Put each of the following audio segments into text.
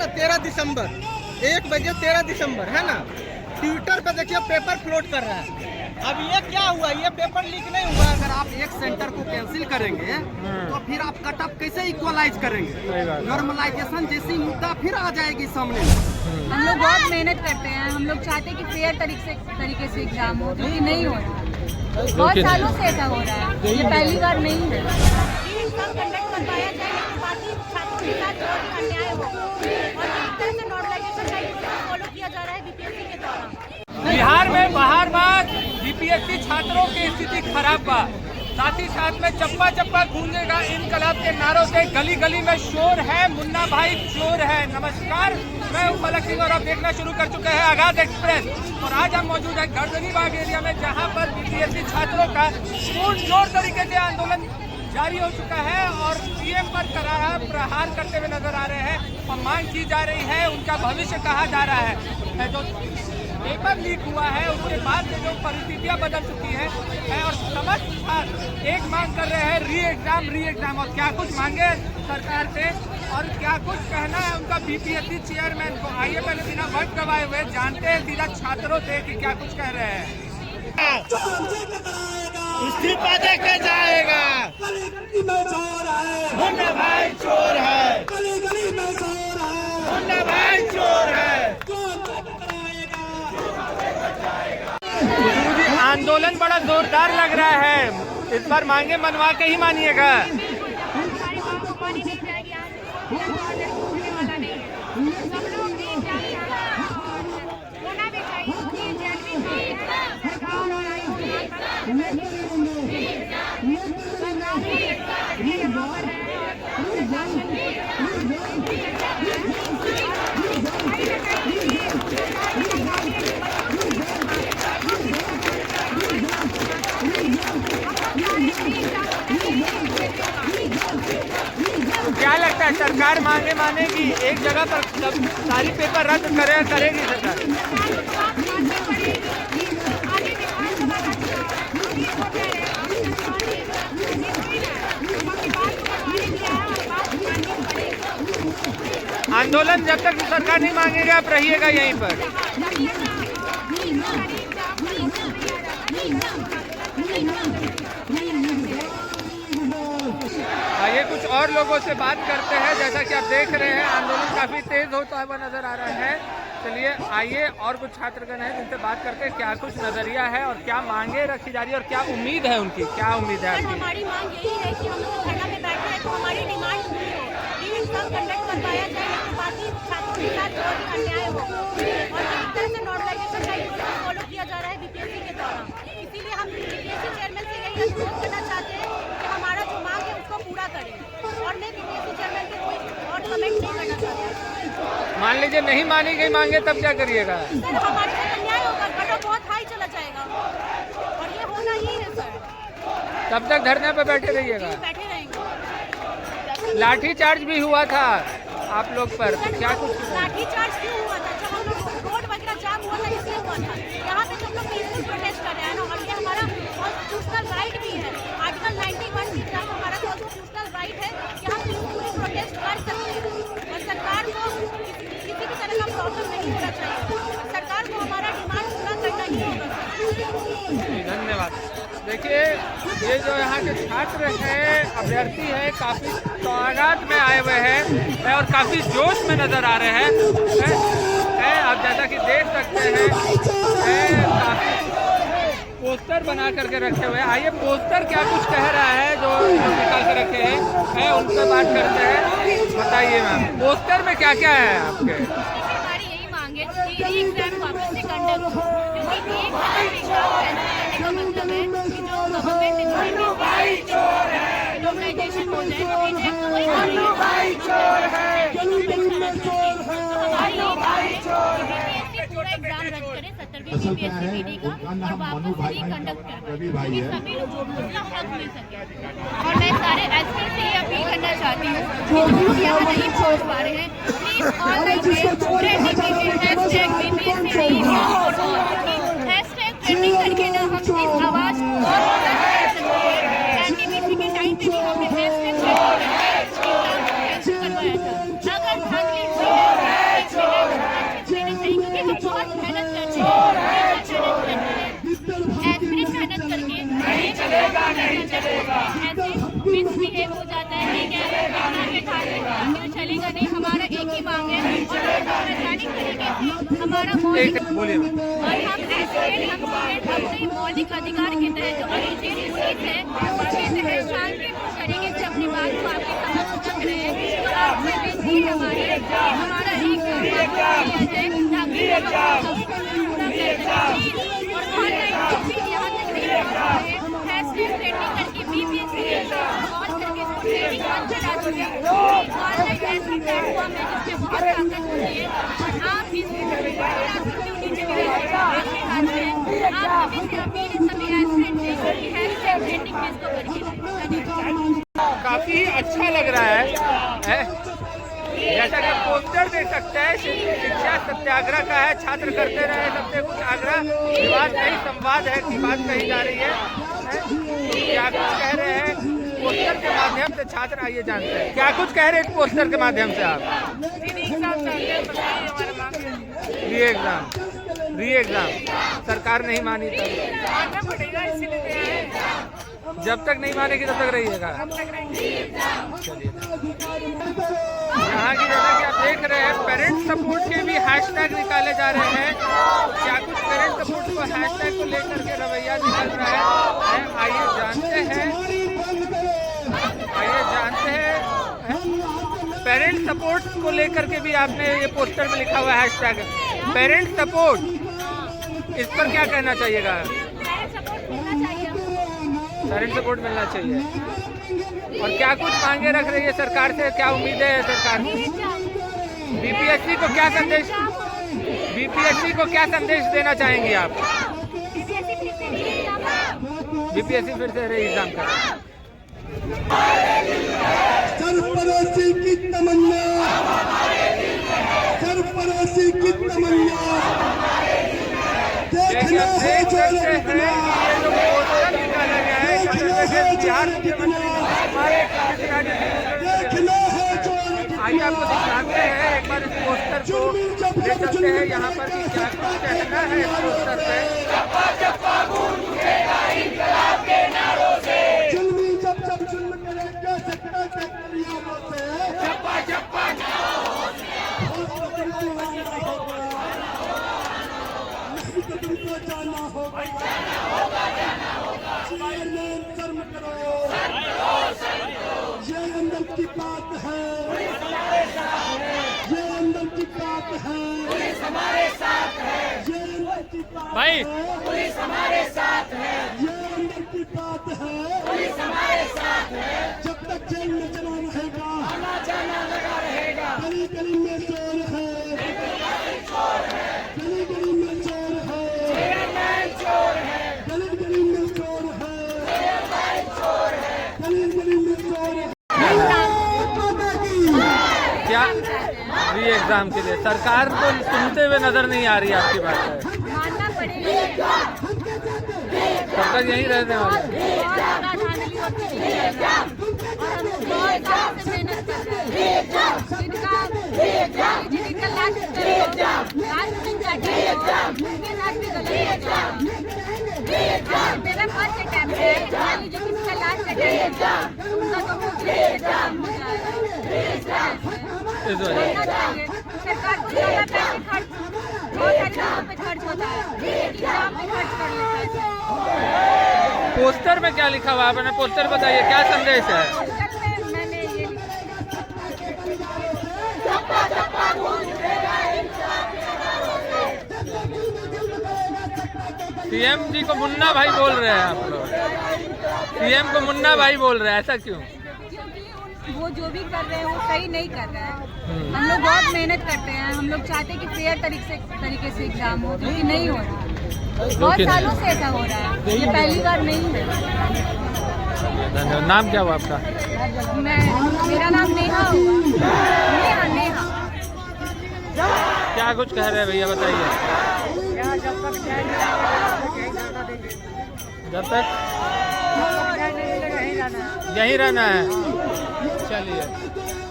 ना 13 दिसंबर 1 बजे 13 दिसंबर है ना, ट्विटर पे देखिए पेपर फ्लोट कर रहा है। अब ये क्या हुआ, ये पेपर लीक नहीं हुआ। अगर आप एक सेंटर को कैंसिल करेंगे तो फिर आप कट ऑफ कैसे इक्वलाइज करेंगे, नॉर्मलाइजेशन जैसी मुद्दा फिर आ जाएगी सामने। हम लोग बहुत मेहनत करते हैं, हम लोग चाहते हैं कि फेयर तरीके से एग्जाम हो, जो कि नहीं हो रहा है। बहुत सालों से ऐसा हो रहा है, ये पहली बार नहीं है। बिहार में बार बीपीएससी छात्रों की स्थिति खराब बा, साथ ही साथ में चप्पा चप्पा गूंजेगा इनकलाब के नारों से, गली गली में शोर है, मुन्ना भाई चोर है। नमस्कार, मैं हूं फलक सिंह और आप देखना शुरू कर चुके हैं आगाज एक्सप्रेस। और आज हम मौजूद है गर्दनीबाग एरिया में, जहां पर बीपीएससी छात्रों का पूर्ण जोर तरीके से आंदोलन जारी हो चुका है और सीएम पर करारा प्रहार करते हुए नजर आ रहे हैं और मांग की जा रही है, उनका भविष्य कहा जा रहा है। जो पेपर लीक हुआ है उसके बाद से जो परिस्थितियां बदल चुकी है और समस्त छात्र एक मांग कर रहे हैं, री एग्जाम। और क्या कुछ मांगे सरकार से और क्या कुछ कहना है उनका बीपीएससी चेयरमैन को, आइए पहले बिना वक्त गवाए हुए जानते हैं सीधा छात्रों से कि क्या कुछ कह रहे हैं। इस्तीफा दे के जाएगा, मुन्ना भाई चोर है, मुन्ना भाई चोर है। आंदोलन बड़ा जोरदार लग रहा है, इस बार मांगे मनवा के ही मानिएगा। क्या लगता है सरकार मांगे मानेगी, एक जगह पर सब सारी पेपर रद्द करेगी सरकार? आंदोलन जब तक सरकार नहीं मांगेगा आप रहिएगा यहीं पर। आइए कुछ और लोगों से बात करते हैं। जैसा कि आप देख रहे हैं आंदोलन काफी तेज होता हुआ नजर आ रहा है। चलिए आइए और कुछ छात्रगण हैं जिनसे बात करते हैं, क्या कुछ नजरिया है और क्या मांगे रखी जा रही है और क्या उम्मीद है उनकी, क्या उम्मीद है आपकी? हमारी मांग यही है कि हम लोग धरना में बैठे हैं तो हमारी डिमांड पूरी हो, री-एग्जाम कंडक्ट करवाया जाए, बाकी छात्रों के साथ जो भी अन्याय हो और जिस तरह से नॉर्मलाइजेशन का फॉलो किया जा रहा है बीपीएससी के द्वारा। इसीलिए हम बीपीएससी चेयरमैन से यही अनुरोध करना चाहते हैं कि हमारा जो मांग है उसको पूरा करें और नहीं बीपीएससी चेयरमैन के कोई और कमेंट नहीं करना चाहते। मान लीजिए नहीं मानी गई मांगे तब क्या करिएगा? सर हमारे साथ अन्याय होगा, कट ऑफ बहुत हाई चला जाएगा और ये होना ही है सर। तब तक धरने पे बैठे रहिएगा? बैठे रहेंगे। लाठी चार्ज भी हुआ था आप लोग पर, क्या कुछ? लाठी चार्ज क्यों हुआ था? जब हम लोग रोड वगैरह जाम हुआ था इसलिए हुआ था। यहाँ पे हम लोग पीसफुल प्रोटेस्ट कर रहे हैं ना, और ये हमारा कॉन्स्टिट्यूशनल राइट भी है। आर्टिकल 91 के तहत हमारा कॉन्स्टिट्यूशनल राइट है कि हम पीसफुली प्रोटेस्ट कर सकते हैं और सरकार को किसी भी तरह का प्रॉब्लम नहीं होना चाहिए। सरकार को हमारा डिमांड पूरा करना ही होगा। धन्यवाद। देखिए ये जो यहाँ के छात्र हैं, अभ्यर्थी हैं, काफ़ी तादाद में आए हुए हैं और काफ़ी जोश में नज़र आ रहे हैं। आप जैसा कि देख सकते हैं काफ़ी पोस्टर बना करके रखे हुए हैं। आइए पोस्टर क्या कुछ कह रहा है जो निकाल के रखे हैं उनसे बात करते हैं। बताइए मैम, पोस्टर में क्या क्या है आपके? हमारी यही मांग है कि री-एग्जाम वापस से कंडक्ट हो, क्योंकि एक एग्जाम का मतलब है कि जो गवर्नमेंट नॉर्मलाइजेशन हो जाए, पूरा एग्जाम रद्द करें 17वीं बीपीएससी का और वापस से कंडक्ट करवाएं, सभी लोग अपना हक मिल सके। और मैं सारे एसपी से ये अपील करना चाहती हूँ कि जो यहाँ नहीं पहुँच पा रहे हैं, प्लीज ऑनलाइन ट्रेंडिंग करके ना हम इस आवाज़ को और एनटीपीसी के टाइम पे भी हमने हैशटैग करवाया था। अगर धांधली हुई है ऐसे मिसबिहेव हो जाता है, ठीक है, इतना के खाते हैं, चलेगा नहीं। हमारा एक ही मांग है और संवैधानिक तरीके से हमारा मौलिक और हम अपने मौलिक अधिकार के तहत जो अभिजीत पुलिस है उसके तहत शांतिपूर्ण तरीके से अपनी बात को आपके समक्ष रख रहे हैं। तो आपसे विनती है हमारा एक लिया जाए ताकि पूरा कर सकें। और ऑनलाइन कोचिंग यहाँ तक नहीं पहुँचा है, हैशटैग ट्रेंडिंग करके BPSC और करके इसको ट्रेंडिंग बंद करा चुके हैं। ऑनलाइन ऐसा प्लेटफॉर्म है जिसमें बहुत ताकत होती है और आप इस नीचे भी आपके हाथ में है। आप सभी से अपील है, सभी एस्पिरेंट से कि हैशटैग ट्रेंडिंग में इसको करके काफी अच्छा लग रहा है। जैसा कि पोस्टर देख सकते हैं, शिक्षा सत्याग्रह का है, छात्र करते रहे सबसे कुछ आग्रह, विवाद नहीं संवाद है की बात कही जा रही है। क्या कुछ कह रहे हैं पोस्टर के माध्यम से छात्र, आइए जानते हैं क्या कुछ कह रहे हैं पोस्टर के माध्यम से आप। री एग्जाम सरकार नहीं मानी तब, जब तक नहीं मानेगी तब तक रहिएगा। यहाँ की जैसा कि आप देख रहे हैं पेरेंट सपोर्ट के भी हैशटैग निकाले जा रहे हैं। क्या कुछ पेरेंट सपोर्ट को हैशटैग को लेकर के रवैया निकल रहा है, आइए जानते हैं। पेरेंट सपोर्ट को लेकर के भी आपने ये पोस्टर में लिखा हुआ हैशटैग पेरेंट सपोर्ट, इस पर क्या कहना चाहिएगा। पेरेंट सपोर्ट मिलना चाहिए। और क्या कुछ मांगे रख रही है सरकार से, क्या उम्मीदें है सरकार से। बीपीएससी को क्या संदेश देना चाहेंगी आप। बीपीएससी फिर से एग्जाम कर सरफरोशी की तमन्ना, सरफरोशी की तमन्ना, देखना है जो देखना, देखना है जो आइए आपको दिखाते हैं एक बार इस पोस्टर को, देख सकते हैं यहाँ पर कि क्या कुछ कहना है इस पोस्टर पे। जुल्मी जब जुल्म करेगा सकता से चप्पा चप्पा जाना होगा, कर्म करो, ये अंदर की बात है, ये अंदर की बात है, हमारे साथ है, ये अंदर की बात भाई पुलिस हमारे साथ है, ये अंदर की बात है, पुलिस हमारे साथ है। जब तक जेल में चला रहेगा, आना जाना लगा रहेगा, गली गली में चोर है, गली गली में चोर है, चोर है, गली गली में चोर है, गली गली में चोर है। क्या री एग्जाम के लिए सरकार को सुनते हुए नजर नहीं आ रही आपकी बात है। मानना पड़ेगा, तब तक यहीं रहने वाले और हम बहुत से मेहनत कर रहे हैं। जिनका डिजिटल लास्ट मेरा फर्स्ट अटैम्प्ट है, मान लीजिए किसी का लास्ट अटैम्प्ट है उनका तो एग्जाम हो जाएगा। सरकार को ज़्यादा पैसे खर्च बहुत सारी चीज़ों पे खर्च होता है, एग्जाम पे खर्च कर लेता है। पोस्टर में क्या लिखा हुआ आपने, पोस्टर बताइए क्या संदेश है। पोस्टर में मैंने ये सीएम जी को मुन्ना भाई बोल रहे हैं आप लोग, सीएम को मुन्ना भाई बोल रहे हैं, ऐसा क्यों। क्योंकि वो जो भी कर रहे हैं वो सही नहीं कर रहे हैं। हम लोग बहुत मेहनत करते हैं, हम लोग चाहते हैं कि फेयर तरीके से एग्जाम हो, जो कि नहीं हो रहा। बहुत सालों से ऐसा हो रहा है, ये पहली बार नहीं है। धन्यवाद। नाम क्या हुआ आपका। मेरा नाम नेहा हुआ, नेहा। क्या कुछ कह रहे हैं भैया बताइए। जब तक यहीं रहना है। चलिए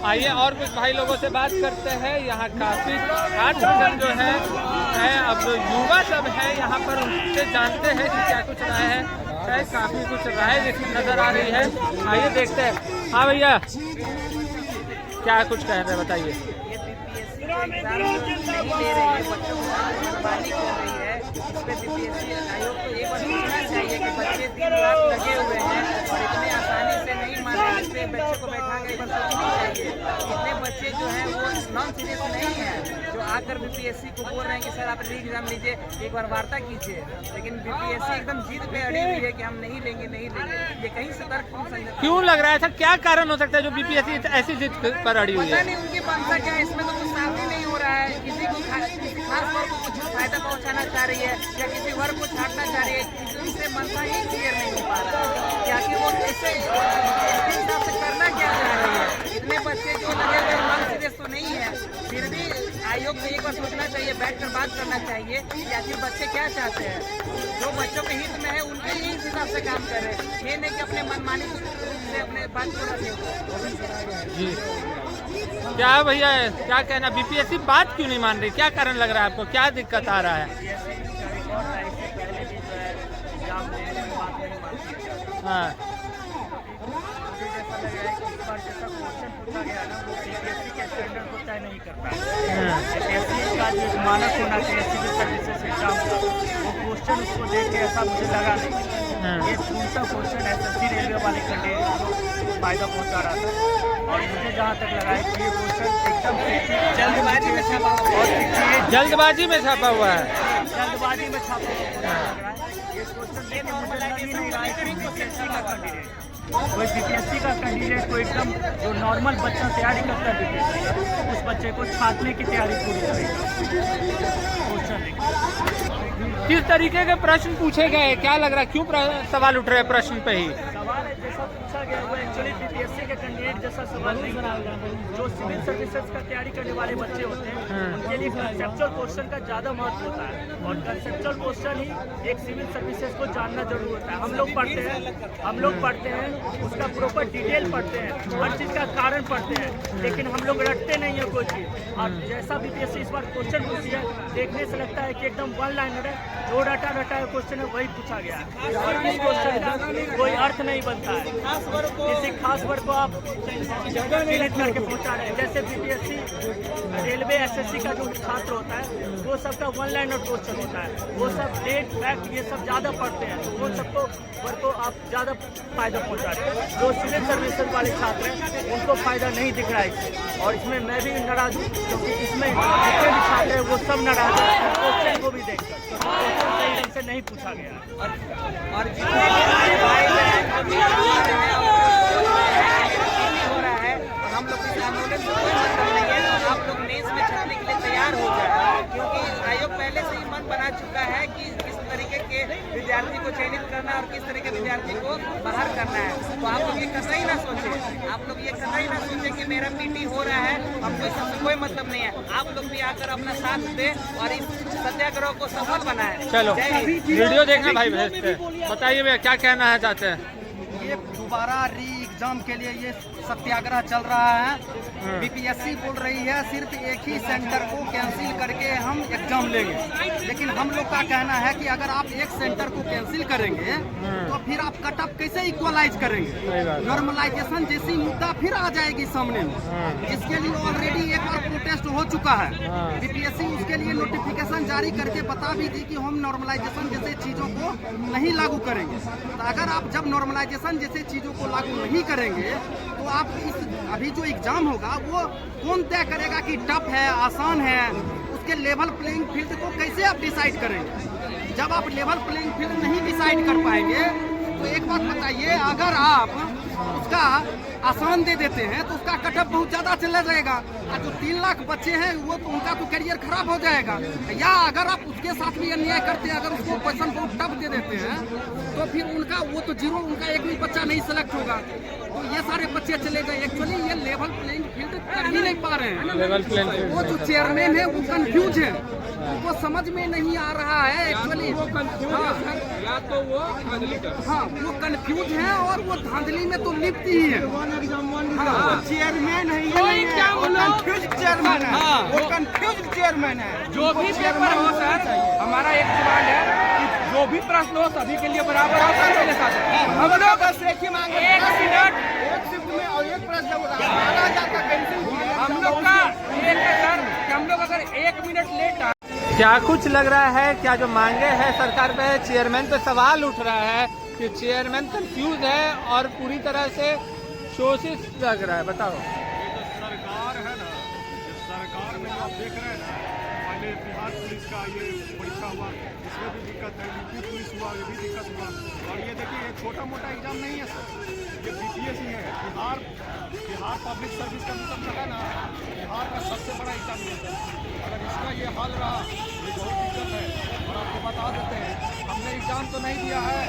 आइए और कुछ भाई लोगों से बात करते हैं। यहाँ काफी छात्र जो है अब जो युवा सब है यहाँ पर उनसे जानते हैं कि क्या कुछ रहा है। लगता है काफी कुछ राय नजर आ रही है। आइए देखते हैं। हाँ भैया, क्या कुछ कह रहे हैं बताइए। नहीं ले रही है, बच्चों को बर्बादी कर रही है। इस पे बीपीएससी आयोग को ये बात सोचना चाहिए कि बच्चे दिन रात लगे हुए हैं और इतने आसानी से नहीं मान रहे। इस पे बच्चे को बैठा के एक बार सोचना चाहिए। इतने बच्चे जो हैं वो नॉन सीरियस नहीं है, जो आकर बीपीएससी को बोल रहे हैं कि सर आप री एग्जाम लीजिए, एक बार वार्ता कीजिए। लेकिन बीपीएससी एकदम जिद पे अड़ी हुई है कि हम नहीं लेंगे, नहीं लेंगे। ये कहीं से तर्क क्यों लग रहा है सर? क्या कारण हो सकता है जो बीपीएससी ऐसी जिद पर अड़ी हुई पता है? नहीं उनकी मंशा क्या है, इसमें तो कुछ साफ ही नहीं हो रहा है। किसी खास वर्ग को कुछ फायदा पहुंचाना चाह रही है या किसी वर्ग को छाटना चाह रही है, इससे मंशा ही क्लियर नहीं हो पा रहा है। क्या कि वो कैसे हिसाब से करना क्या चाह रही है। इतने बच्चे जो लगे हुए नॉन सीरियस तो नहीं है, फिर भी आयोग को एक बार सोचना चाहिए, बैठकर बात करना चाहिए कि आखिर बच्चे क्या चाहते हैं। जो बच्चों के हित में है उनके ही हिसाब से काम करें, ये नहीं कि अपने मनमानी से अपने बात को रखें। जी क्या भैया, क्या कहना, बीपीएससी बात क्यों नहीं मान रही? क्या कारण लग रहा है आपको? क्या दिक्कत आ रहा है? हाँ नहीं करता है। का जो मानक होना चाहिए सिविल सर्विसेज एग्जाम का, वो क्वेश्चन उसको देख के ऐसा मुझे लगा नहीं। ये उल्टा क्वेश्चन एसएससी रेलवे वाले कैंडिडेट को फायदा पहुंचा रहा था। और मुझे जहाँ तक लगा है कि ये क्वेश्चन एकदम जल्दबाजी में छापा हुआ है। जल्दबाजी में छापा हुआ है। जल्दबाजी में छापा हुआ है। ये क्वेश्चन देख के मुझे लग ही नहीं रहा है कि बीपीएससी का कैंडिडेट, कोई बीपीएससी का कैंडिडेट को एकदम जो नॉर्मल बच्चा तैयारी करता है बीपीएससी, उस बच्चे को छाटने की तैयारी पूरी करेगा। किस तरीके के प्रश्न पूछे गए? क्या लग रहा है, क्यों सवाल उठ रहे हैं प्रश्न पे ही? सवाल जैसा पूछा गया वो एक्चुअली बीपीएससी के कैंडिडेट जैसा सवाल नहीं है। जो सिविल सर्विसेज का तैयारी करने वाले बच्चे होते हैं उनके लिए कंसेप्चुअल क्वेश्चन का ज़्यादा महत्व होता है। और कंसेप्चुअल क्वेश्चन ही एक सिविल सर्विसेज को जानना जरूर होता है। हम लोग पढ़ते हैं उसका प्रॉपर डिटेल पढ़ते हैं, हर चीज़ का कारण पढ़ते हैं, लेकिन हम लोग रटते नहीं है कोई चीज़। और जैसा बीपीएससी इस बार क्वेश्चन पूछी है, देखने से लगता है कि एकदम वन लाइनर है, जो डाटा क्वेश्चन है वही पूछा गया है और इस क्वेश्चन का कोई अर्थ नहीं बनता है। किसी खास वर्ग को आप चिन्हित करके पहुंचा रहे हैं। जैसे बीपीएससी रेलवे एसएससी का जो छात्र होता है वो सबका वन लाइनर क्वेश्चन होता है, वो सब डेट फैक्ट ये सब ज़्यादा पढ़ते हैं, तो वो सबको वर्ग को आप ज़्यादा फायदा पहुंचा रहे हैं। जो सिविल सर्विसेज वाले छात्र हैं उनको फायदा नहीं दिख रहा है इससे, और इसमें मैं भी नाराज हूँ क्योंकि इसमें जितने भी छात्र हैं वो सब नाराज हैं क्वेश्चन को भी देखकर। सही ढंग से नहीं पूछा गया और हो रहा है। हम लोग इस आंदोलन से कोई मतलब नहीं है। आप लोग मेंस में छपने के लिए तैयार हो जाए, क्योंकि आयोग पहले से ही मन बना चुका है कि किस तरीके के विद्यार्थी को चयनित करना और किस तरह के विद्यार्थी को बाहर करना है। तो आप लोग ये कतई ना सोचें, कि मेरा पीटी हो रहा है, हमको इससे कोई मतलब नहीं है। आप लोग भी आकर अपना साथ दें और इस सत्याग्रह को सफल बनाएं। चलो वीडियो देखना भाई, भेजते बताइए भैया क्या कहना है चाहते हैं? ये दोबारा री एग्जाम के लिए ये सत्याग्रह चल रहा है। बीपीएससी बोल रही है सिर्फ एक ही सेंटर को कैंसिल करके हम एग्जाम लेंगे, लेकिन हम लोग का कहना है कि अगर आप एक सेंटर को कैंसिल करेंगे तो फिर आप कट ऑफ कैसे इक्वलाइज करेंगे? नॉर्मलाइजेशन जैसी मुद्दा फिर आ जाएगी सामने में, जिसके लिए ऑलरेडी एक बार प्रोटेस्ट हो चुका है। बीपीएससी उसके लिए नोटिफिकेशन जारी करके बता भी दी कि हम नॉर्मलाइजेशन जैसे चीज़ों को नहीं लागू करेंगे। तो अगर आप जब नॉर्मलाइजेशन जैसे चीज़ों को लागू नहीं करेंगे तो आप इस अभी जो एग्जाम होगा वो कौन तय करेगा कि टफ है, आसान है? उसके लेवल प्लेइंग फील्ड को कैसे आप डिसाइड करेंगे? जब आप लेवल प्लेइंग फील्ड नहीं डिसाइड कर पाएंगे तो एक बात बताइए, अगर आप उसका आसान दे देते हैं तो उसका कट ऑफ बहुत ज़्यादा चला जाएगा और जो 3 लाख बच्चे हैं वो तो उनका तो करियर खराब हो जाएगा। या अगर आप उसके साथ भी अन्याय करते हैं, अगर उसको क्वेश्चन बहुत टफ दे देते हैं तो फिर उनका वो तो जीरो, उनका एक भी बच्चा नहीं सेलेक्ट होगा, तो ये सारे बच्चे चले गए। एक्चुअली ये लेवल प्लेइंग फील्ड कर ही नहीं पा रहे हैं। लेवल प्लेइंग फील्ड वो जो चेयरमैन है वो कंफ्यूज है, उनको समझ में नहीं आ रहा है एक्चुअली। वो कंफ्यूज है और वो धांधली में तो लिप्त ही है। चेयरमैन है, चेयरमैन है, जो भी पेपर हो सर, हमारा एक डिमांड है कि जो जो भी प्रश्न हो सभी के लिए बराबर अवसर मेरे साथ है। हम लोग बस एक ही मांगे, एक मिनट, एक शिफ्ट में और एक प्रश्न हो रहा है, 12,000 का कैंसिल किया। हम लोग का एक सर कि हम लोग अगर 1 मिनट लेट क्या कुछ लग रहा है, क्या जो मांगे हैं सरकार पे, चेयरमैन पे सवाल उठ रहा है कि चेयरमैन कंफ्यूज है और पूरी तरह से शोषित लग रहा है। बताओ। सरकार है ना, सरकार में जो आप देख रहे हैं ना, पहले बिहार पुलिस का ये परीक्षा हुआ, इसमें भी दिक्कत है, यूपी पुलिस हुआ, ये भी दिक्कत हुआ। और ये देखिए, ये छोटा मोटा एग्जाम नहीं है सर, ये बीपीएससी है। बिहार पब्लिक सर्विस कमीशन जो है ना, बिहार का सबसे बड़ा एग्जाम है सर। अगर इसका ये हाल रहा, ये बहुत दिक्कत है। और आपको बता देते हैं, हमने एग्जाम तो नहीं दिया है,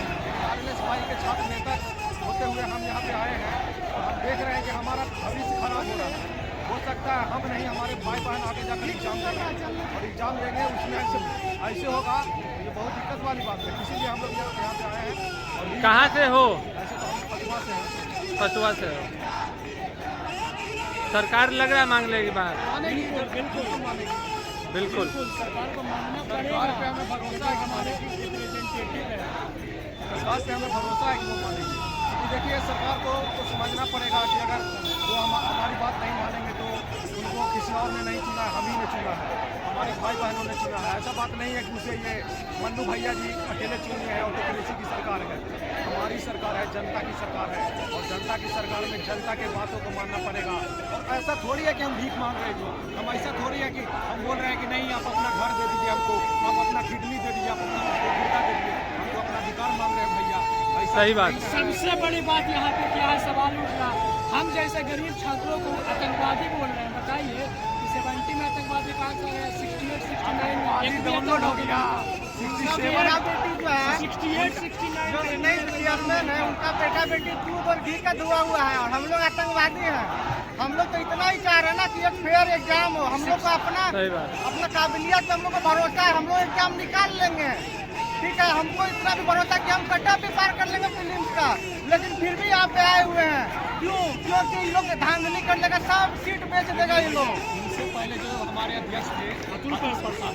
आरएलएस भाई के छात्र नेता होते हुए हम यहाँ पे आए हैं और हम देख रहे हैं कि हमारा भविष्य खराब हो रहा है। हो सकता है हम नहीं, हमारे भाई बहन आगे जाकर एग्जाम देंगे और एग्जाम देंगे, उसमें ऐसे होगा, ये बहुत दिक्कत वाली बात है। इसीलिए हम लोग यहाँ पे आए हैं। और कहाँ से हो? ऐसे तो हम पटवा से हैं। फतुआ से हो। सरकार लग रहा है मांग लेगी बात। मानेगी, बिल्कुल मानेगी, बिल्कुल सरकार को मानना पड़ेगा। सरकार पे हमें भरोसा है, हमारे रिप्रेजेंटेटिव है, सरकार पे हमें भरोसा है कि वो मानेगी। क्योंकि देखिए, सरकार को तो समझना पड़ेगा कि अगर वो हमारी बात नहीं मानेंगे तो उनको किसी और ने नहीं चुना है, हम ही ने चुना है, हमारे भाई बहनों ने चुना है। ऐसा बात नहीं है कि उसे ये मन्नू भैया जी अकेले चुने हैं और टेक्नोलॉजी की सरकार है। हमारी सरकार है, जनता की सरकार है, और जनता की सरकार में जनता के बातों को मानना पड़ेगा। और ऐसा थोड़ी है कि हम भीख मांग रहे हैं, हम ऐसा थोड़ी है कि हम बोल रहे हैं कि नहीं आप अपना घर दे दीजिए हमको, आप अपना किडनी दे दीजिए, आप अपना गुर्दा दे दीजिए, हमको अपना अधिकार मांग रहे हैं भैया। सही बात। सबसे बड़ी बात यहाँ पे क्या है, सवाल उठ रहा, हम जैसे गरीब छात्रों को आतंकवादी बोल रहे हैं। बताइए, 70 में आतंकवादी कहाँ से है? 68, 69 में एक डाउनलोड हो गया, 67 बेटी जो है, 68, 69 जो नई चेयरमैन है, उनका बेटा बेटी दूध और घी का धुआ हुआ है और हम लोग आतंकवादी हैं। हम लोग तो इतना ही चाह रहे हैं ना कि एक फेयर एग्जाम हो। हम लोग को अपना काबिलियत, हम लोग को भरोसा है, हम लोग एग्जाम निकाल लेंगे। ठीक है, हमको इतना भी भरोसा कि हम कट्टा भी पार कर लेंगे प्रीलिम्स का, लेकिन फिर भी यहाँ पे आए हुए हैं। क्यों? क्योंकि इन लोग धांधली करने का, सब सीट बेच देगा ये लोग। इनसे पहले जो हमारे अध्यक्ष थे अतुल प्रसाद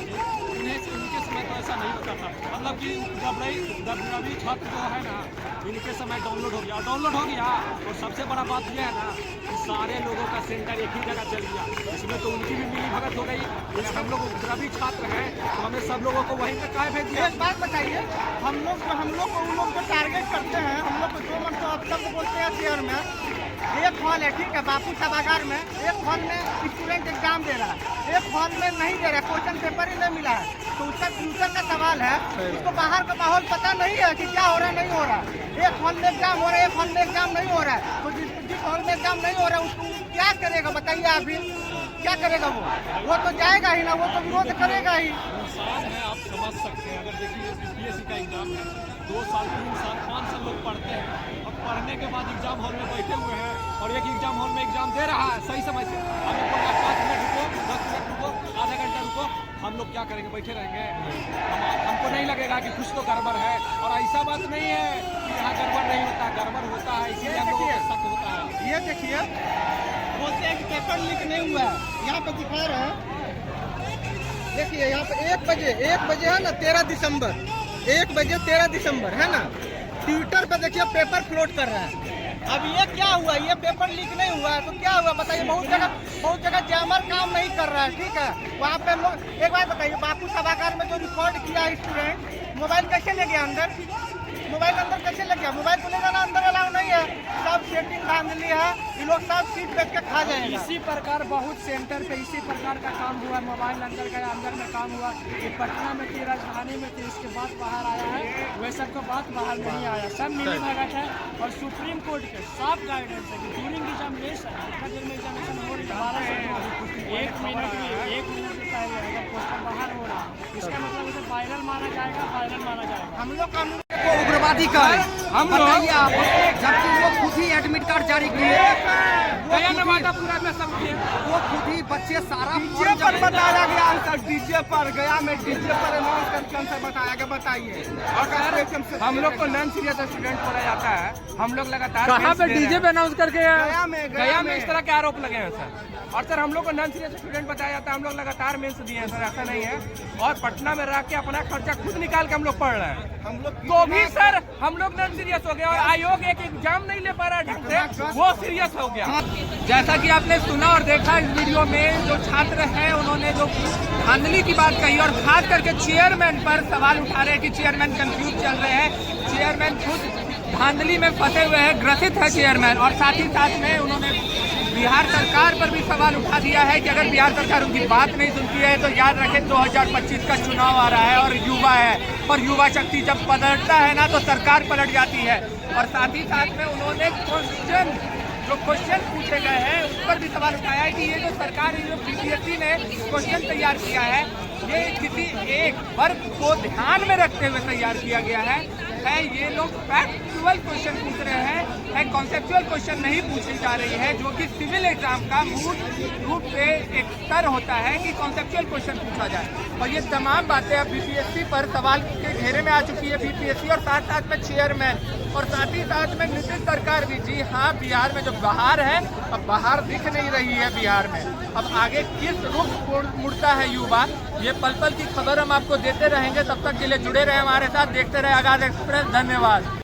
जी, उनके समय तो ऐसा नहीं होता था। मतलब कि दबी छात्र जो है ना, इनके समय डाउनलोड हो गया। और सबसे बड़ा बात यह है ना कि सारे लोगों का सेंटर एक ही जगह चल गया। इसमें तो उनकी भी मिली भगत हो गई। हम लोग उपद्रवी छात्र हैं तो हमें सब लोगों को वहीं पे काय भेज दिया। एक बात बताइए, हम लोग को उन लोग को टारगेट करते हैं। हम लोग को जो मन तो अब तक बोलते हैं शेयर में एक हॉल है, ठीक है, बापू सभागार में एक हॉल में स्टूडेंट एग्जाम दे रहा है, एक हॉल में नहीं दे रहा है, क्वेश्चन पेपर ही नहीं मिला है, तो उसका फ्यूचर का सवाल है। उसको बाहर का माहौल पता नहीं है कि क्या हो रहा है, नहीं हो रहा है। एक हॉल में एग्जाम हो रहा है, एक हॉल में एग्जाम नहीं हो रहा है, तो जिस हॉल में एग्जाम नहीं हो रहा है उसको क्या करेगा बताइए? अभी क्या करेगा वो तो जाएगा ही ना, वो तो विरोध करेगा ही। इंसान है, आप समझ सकते हैं। अगर देखिए बीपीएससी का एग्जाम है, 2 साल 3 साल 5 साल लोग पढ़ते हैं, अब पढ़ने के बाद एग्जाम हॉल में बैठे हुए हैं और एक एग्जाम हॉल में एग्जाम दे रहा है सही समय से। हमें बोला 5 मिनट रुको, 10 मिनट रुको, आधा घंटा रुको, हम लोग क्या करेंगे? बैठे रहेंगे? हमको नहीं लगेगा कि कुछ तो गड़बड़ है। और ऐसा बात नहीं है कि यहाँ गड़बड़ नहीं होता, गड़बड़ होता है, इसीलिए हम लोगों को शक होता है। ये देखिए, बोलते हैं कि पेपर लीक नहीं हुआ है, यहाँ पे दिखा रहे हैं। देखिए यहाँ पे 1 बजे है ना 13 दिसंबर, 1 बजे 13 दिसंबर है ना, ट्विटर पे देखिए पेपर फ्लोट कर रहा है। अब ये क्या हुआ? ये पेपर लीक नहीं हुआ है तो क्या हुआ बताइए? बहुत जगह जैमर काम नहीं कर रहा है, ठीक है। वहाँ पे लोग, एक बात बताइए, बापू सभागार में जो रिकॉर्ड किया स्टूडेंट, मोबाइल कैसे ले गया अंदर? मोबाइल अंदर कैसे लग गया? मोबाइल को ले जाना अंदर अलाउ नहीं है, सब सेटिंग धांधली है, ये लोग सब सीट बेच के खा जाएगा। इसी प्रकार बहुत सेंटर पे इसी प्रकार का काम हुआ, मोबाइल अंदर गया, अंदर में काम हुआ। ये पटना में थी, राजधानी में थी, इसके बाद बाहर आया है, वह सबको बात बाहर नहीं आया, सब मिली भगत है। और सुप्रीम कोर्ट के साफ गाइडेंस है कि ड्यूरिंग एग्जामिनेशन, जितना देर में एग्जामिनेशन हो रही है, 1 मिनट भी पहले अगर क्वेश्चन बाहर हो रहा है, इसका मतलब उसे वायरल माना जाएगा। हम लोग कानून को उग्रवादी कहे, हम बताइए आप, जबकि वो खुद ही एडमिट कार्ड जारी किए, गया नवादा पूरा में सब किए, वो खुद ही बच्चे सारा पर बताया गया आंसर डीजे पर गया में डीजे पर अनाउंस करके हमसे बताया कि बताइए। और हम लोग को नॉन सीरियस स्टूडेंट बोला जाता है, हम लोग लगातार कहाँ पे डीजे पे अनाउंस करके गया में इस तरह के आरोप लगे हैं सर। और सर हम लोग को नॉन सीरियस स्टूडेंट बताया जाता है, हम लोग लगातार मेंस दिए हैं सर, ऐसा नहीं है। और पटना में रह के अपना खर्चा खुद निकाल के हम लोग पढ़ रहे हैं, हम लोग तो भी सर हम लोग नॉन सीरियस हो गए और आयोग एक एग्जाम नहीं ले पा रहा ढंग से, वो सीरियस हो गया। जैसा कि आपने सुना और देखा इस वीडियो में, जो छात्र हैं उन्होंने जो धांधली की बात कही और खास करके चेयरमैन पर सवाल उठा रहे हैं कि चेयरमैन कंफ्यूज चल रहे हैं, चेयरमैन खुद धांधली में फंसे हुए हैं, ग्रसित है चेयरमैन। और साथ ही साथ में उन्होंने बिहार सरकार पर भी सवाल उठा दिया है कि अगर बिहार सरकार उनकी बात नहीं सुनती है तो याद रखें 2025 का चुनाव आ रहा है और युवा है, और युवा शक्ति जब पलटता है ना तो सरकार पलट जाती है। और साथ ही साथ में उन्होंने क्वेश्चन पूछे गए हैं उस पर भी सवाल उठाया है कि ये जो सरकार, ये जो बीपीएससी ने क्वेश्चन तैयार किया है, ये किसी एक वर्ग को ध्यान में रखते हुए तैयार किया गया है। ये लोग फैक्चुअल क्वेश्चन पूछ रहे हैं, कॉन्सेप्चुअल क्वेश्चन नहीं पूछी जा रही है, जो कि सिविल एग्जाम का मूल रूप से एक स्तर होता है कि कॉन्सेप्चुअल क्वेश्चन पूछा जाए। और ये तमाम बातें अब बीपीएससी पर सवाल के घेरे में आ चुकी है, बीपीएससी और साथ साथ में चेयरमैन और साथ ही साथ में नीतीश सरकार भी। जी हाँ, बिहार में जो बहार है, अब बहार दिख नहीं रही है बिहार में। अब आगे किस रुख मुड़ता है युवा, ये पल पल की खबर हम आपको देते रहेंगे। तब तक के लिए जुड़े रहे हमारे साथ, देखते रहे आगाज एक्सप्रेस। धन्यवाद।